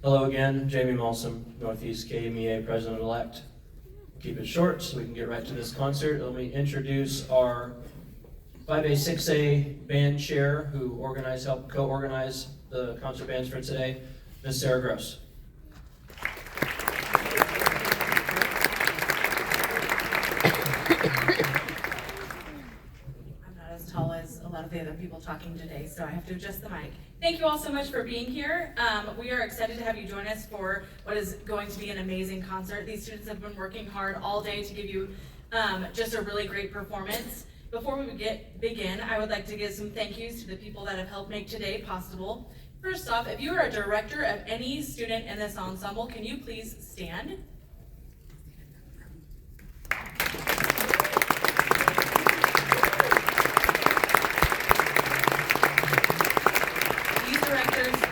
Hello again, Jamie Malsom, Northeast KMEA President-elect. Keep it short so we can get right to this concert. Let me introduce our 5A, 6A band chair who helped co-organize the concert bands for today, Ms. Sarah Grose. I'm not as tall as a lot of the other people talking today, so I have to adjust the mic. Thank you all so much for being here. We are excited to have you join us for what is going to be an amazing concert. These students have been working hard all day to give you just a really great performance. Before we begin, I would like to give some thank yous to the people that have helped make today possible. First off, if you are a director of any student in this ensemble, can you please stand?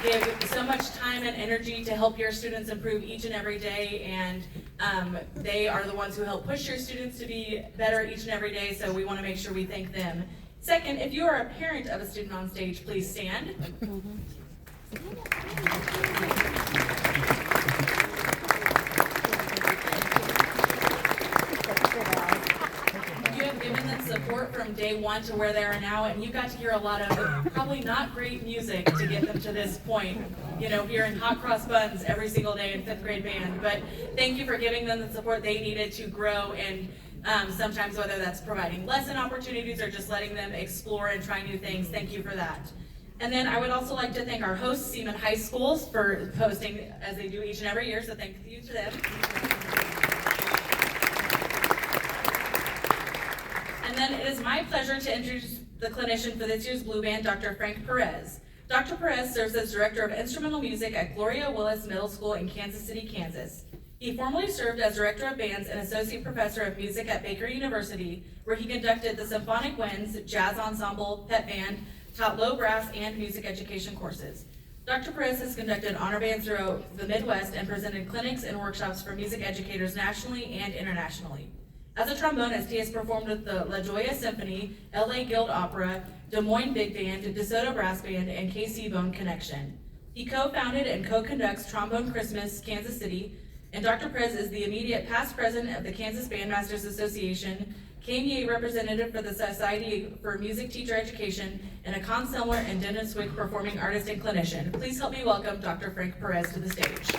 Give so much time and energy to help your students improve each and every day, and they are the ones who help push your students to be better each and every day, so we want to make sure we thank them. Second, if you are a parent of a student on stage, please stand. Support from day one to where they are now, and you got to hear a lot of probably not great music to get them to this point. You know, hearing hot cross buns every single day in 5th grade band, but thank you for giving them the support they needed to grow, and sometimes whether that's providing lesson opportunities or just letting them explore and try new things, thank you for that. And then I would also like to thank our hosts, Seaman High Schools, for hosting as they do each and every year, so thank you to them. And then it is my pleasure to introduce the clinician for this year's Blue Band, Dr. Frank Perez. Dr. Perez serves as Director of Instrumental Music at Gloria Willis Middle School in Kansas City, Kansas. He formerly served as Director of Bands and Associate Professor of Music at Baker University, where he conducted the Symphonic Winds, Jazz Ensemble, Pet Band, taught low brass and music education courses. Dr. Perez has conducted honor bands throughout the Midwest and presented clinics and workshops for music educators nationally and internationally. As a trombonist, he has performed with the La Jolla Symphony, LA Guild Opera, Des Moines Big Band, DeSoto Brass Band, and KC Bone Connection. He co-founded and co-conducts Trombone Christmas, Kansas City, and Dr. Perez is the immediate past president of the Kansas Bandmasters Association, KMEA representative for the Society for Music Teacher Education, and a consular and Dennis Wick performing artist and clinician. Please help me welcome Dr. Frank Perez to the stage.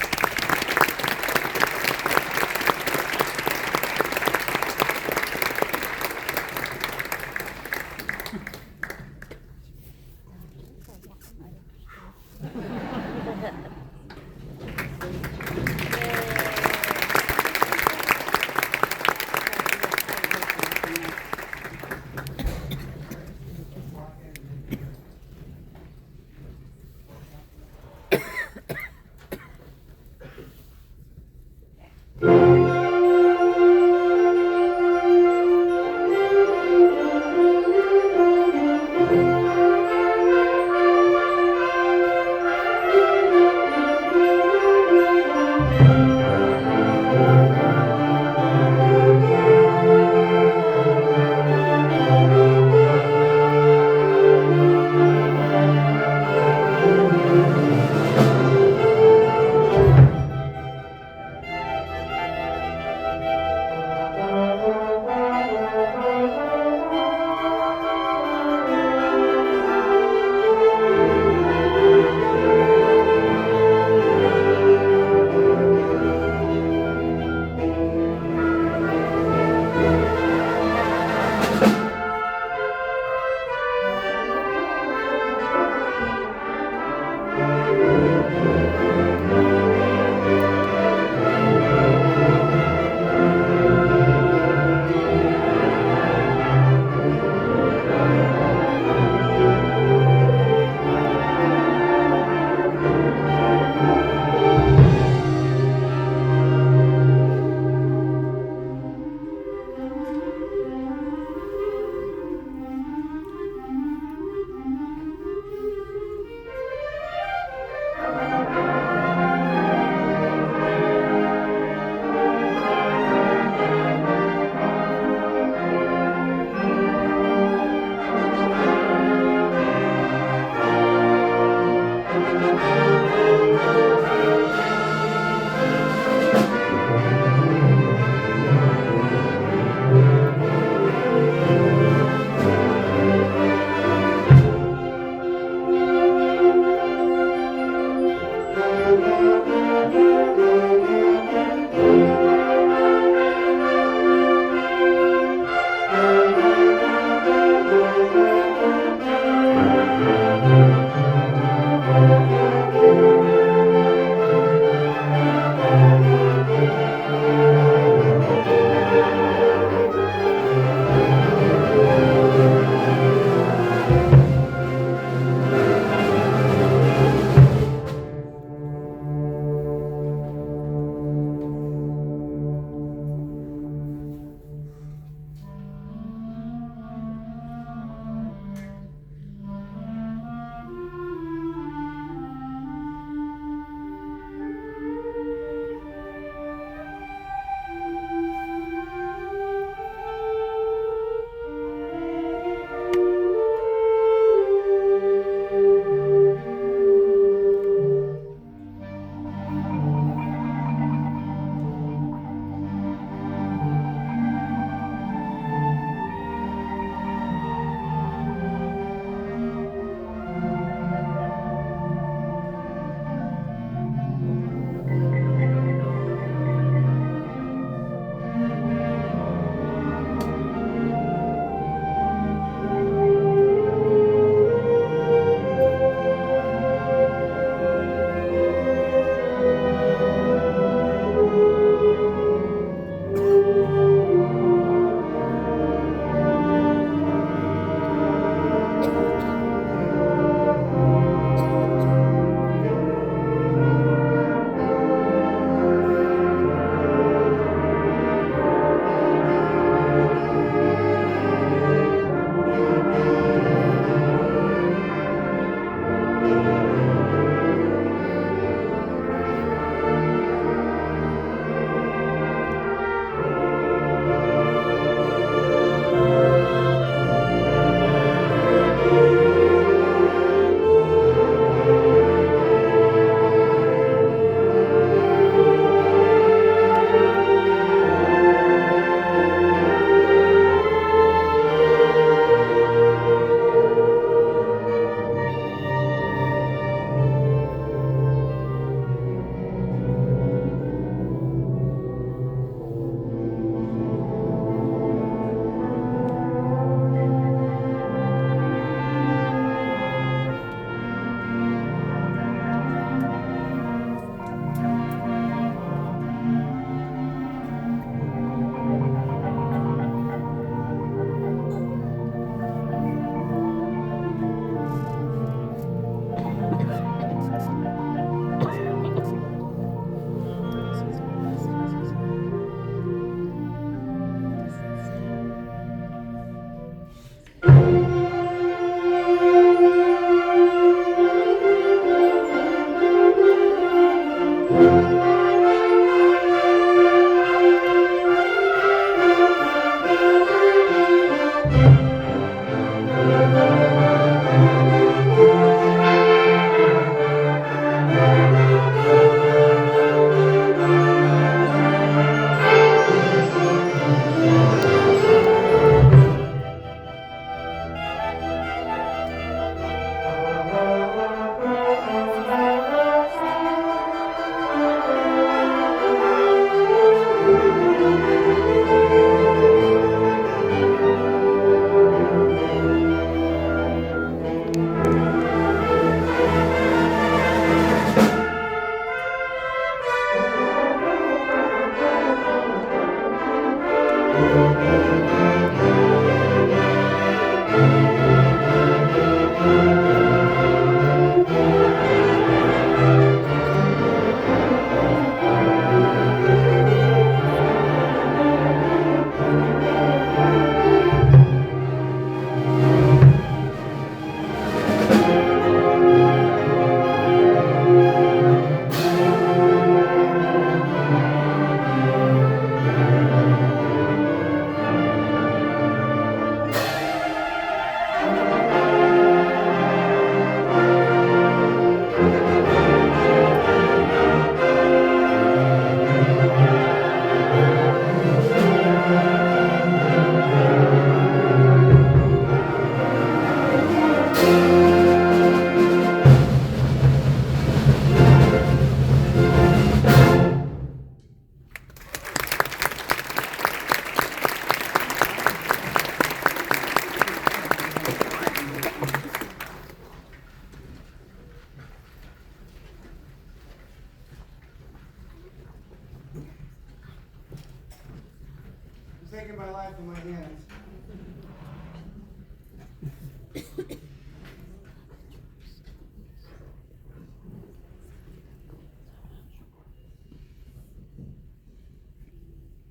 taking my life in my hands.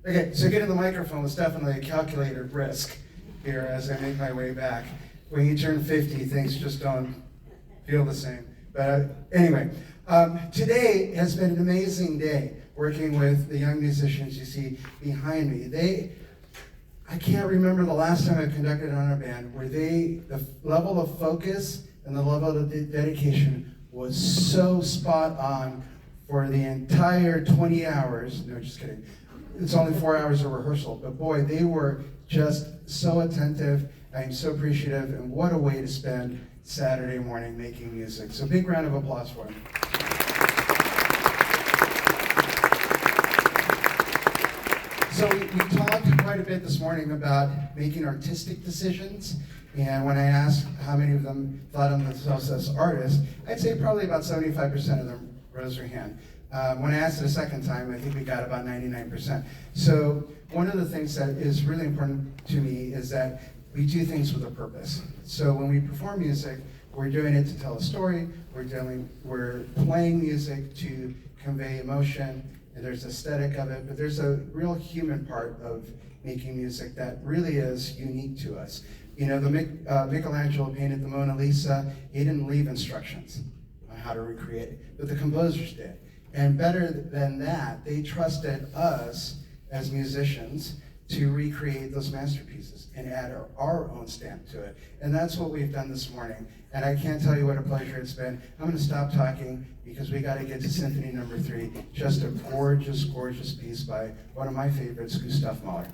Okay, so getting the microphone was definitely a calculated risk here as I make my way back. When you turn 50, things just don't feel the same. But anyway, today has been an amazing day working with the young musicians you see behind me. I can't remember the last time I conducted on a band where the level of focus and the level of dedication was so spot on for the entire 20 hours. No, just kidding. It's only 4 hours of rehearsal, but boy, they were just so attentive. I'm so appreciative, and what a way to spend Saturday morning making music. So big round of applause for them. So we talked quite a bit this morning about making artistic decisions, and when I asked how many of them thought of themselves as artists, I'd say probably about 75% of them raised their hand. When I asked it a second time, I think we got about 99%. So one of the things that is really important to me is that we do things with a purpose. So when we perform music, we're doing it to tell a story, we're playing music to convey emotion, and there's aesthetic of it, but there's a real human part of making music that really is unique to us. You know, Michelangelo painted the Mona Lisa. He didn't leave instructions on how to recreate it, but the composers did. And better than that, they trusted us as musicians to recreate those masterpieces and add our own stamp to it. And that's what we've done this morning. And I can't tell you what a pleasure it's been. I'm going to stop talking because we got to get to Symphony number 3. Just a gorgeous, gorgeous piece by one of my favorites, Gustav Mahler.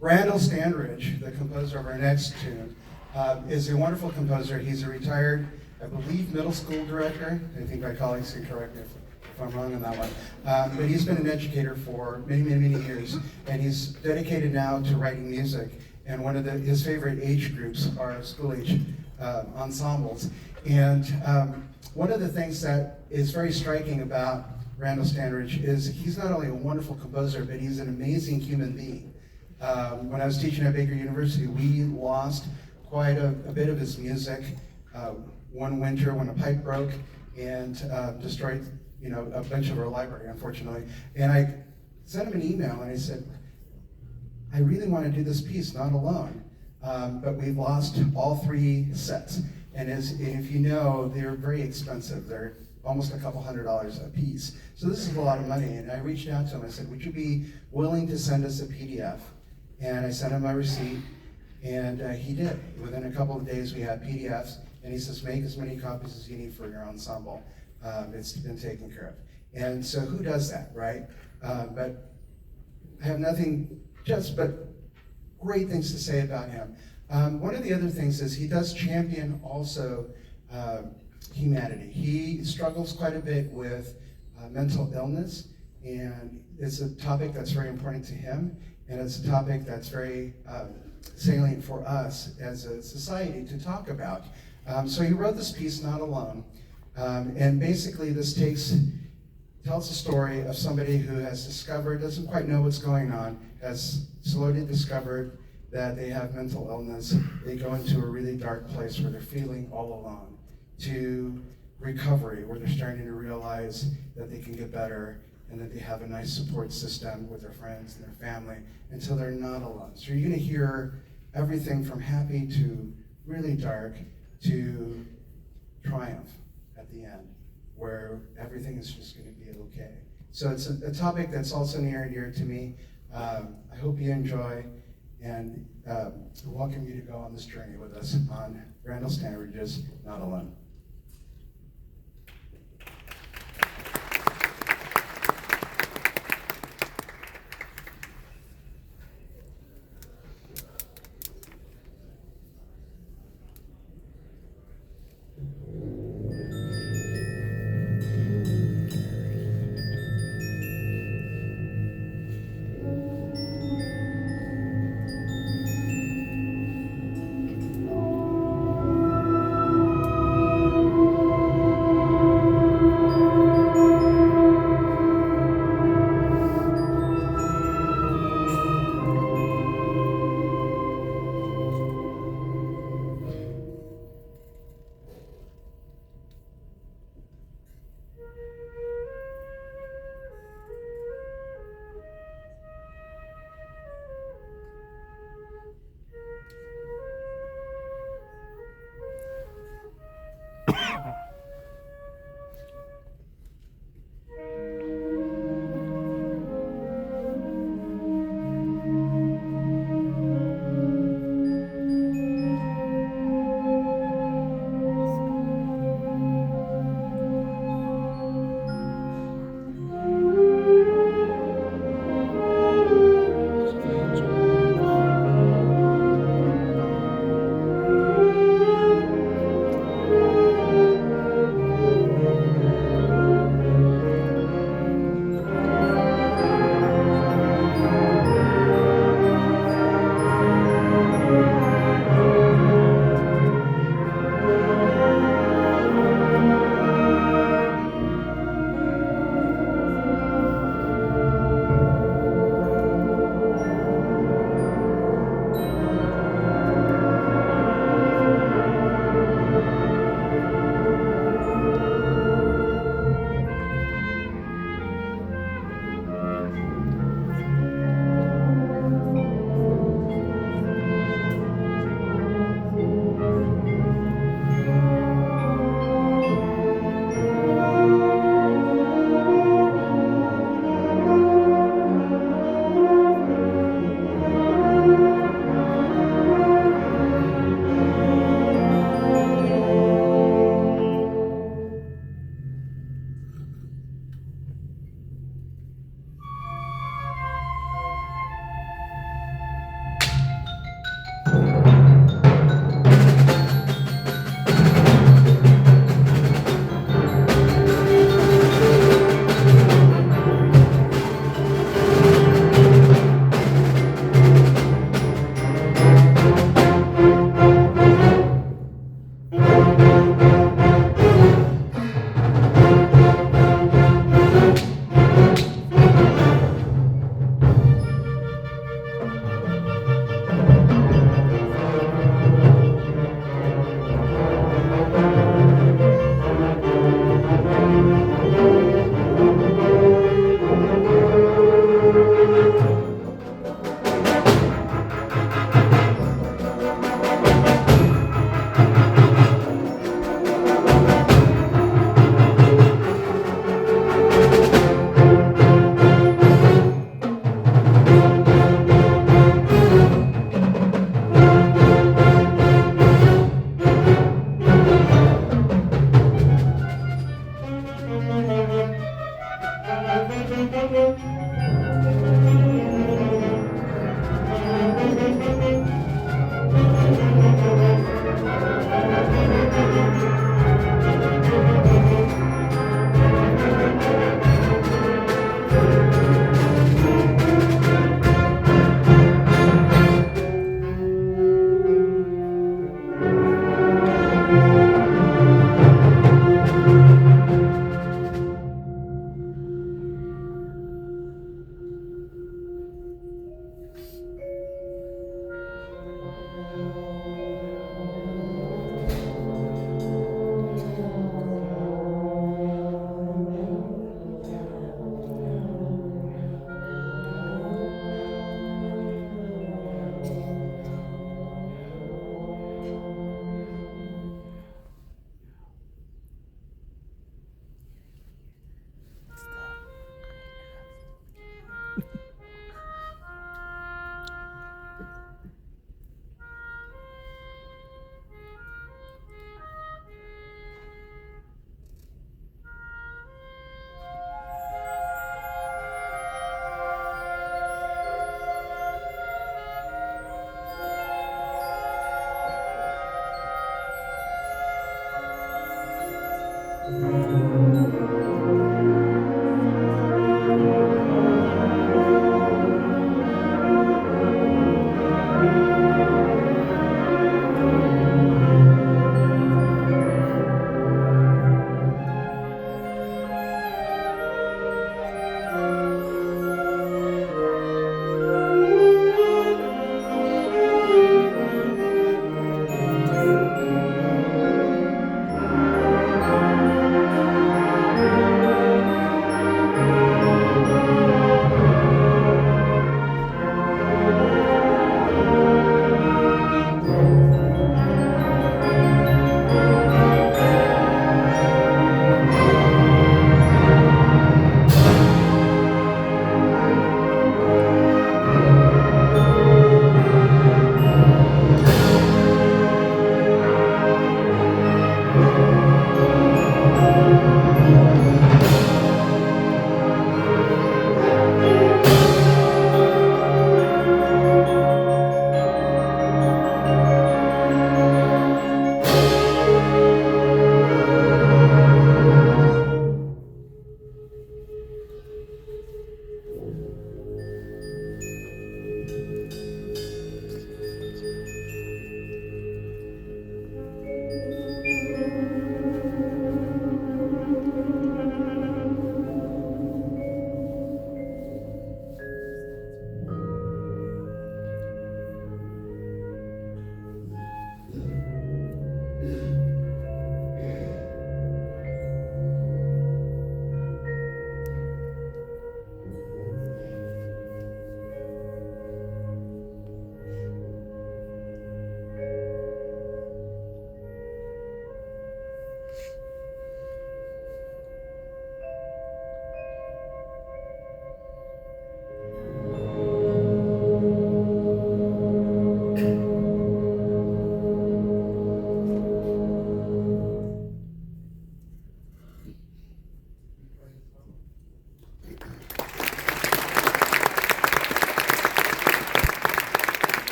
Randall Standridge, the composer of our next tune, is a wonderful composer. He's a retired, I believe, middle school director. I think my colleagues can correct me if I'm wrong on that one. But he's been an educator for many, many, many years, and he's dedicated now to writing music. And one of his favorite age groups are school-age ensembles. And one of the things that is very striking about Randall Standridge is he's not only a wonderful composer, but he's an amazing human being. When I was teaching at Baker University, we lost quite a bit of his music one winter when a pipe broke and destroyed, a bunch of our library, unfortunately. And I sent him an email and I said, I really want to do this piece, not alone, but we've lost all 3 sets. And if you know, they're very expensive. They're almost a couple $100s a piece. So this is a lot of money. And I reached out to him. I said, would you be willing to send us a PDF? And I sent him my receipt, and he did. Within a couple of days, we had PDFs, and he says, make as many copies as you need for your ensemble. It's been taken care of. And so who does that, right? But I have nothing but great things to say about him. One of the other things is he does champion also humanity. He struggles quite a bit with mental illness, and it's a topic that's very important to him, and it's a topic that's very salient for us as a society to talk about. So he wrote this piece, Not Alone, and basically this tells the story of somebody who has discovered, doesn't quite know what's going on, has slowly discovered that they have mental illness. They go into a really dark place where they're feeling all alone, to recovery, where they're starting to realize that they can get better and that they have a nice support system with their friends and their family until they're not alone. So you're gonna hear everything from happy to really dark to triumph at the end, where everything is just gonna be okay. So it's a topic that's also near and dear to me. I hope you enjoy, and welcome you to go on this journey with us on Randall Standridge's Not Alone.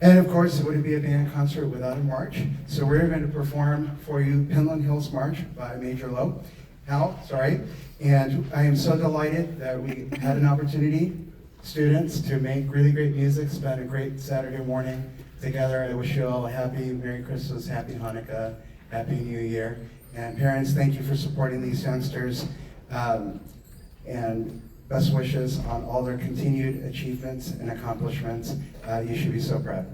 And of course, it wouldn't be a band concert without a march. So we're going to perform for you Pentland Hills March by Major Howe, sorry. And I am so delighted that we had an opportunity, students, to make really great music, spend a great Saturday morning together. I wish you all a happy Merry Christmas, Happy Hanukkah, Happy New Year. And parents, thank you for supporting these youngsters. And best wishes on all their continued achievements and accomplishments. You should be so proud.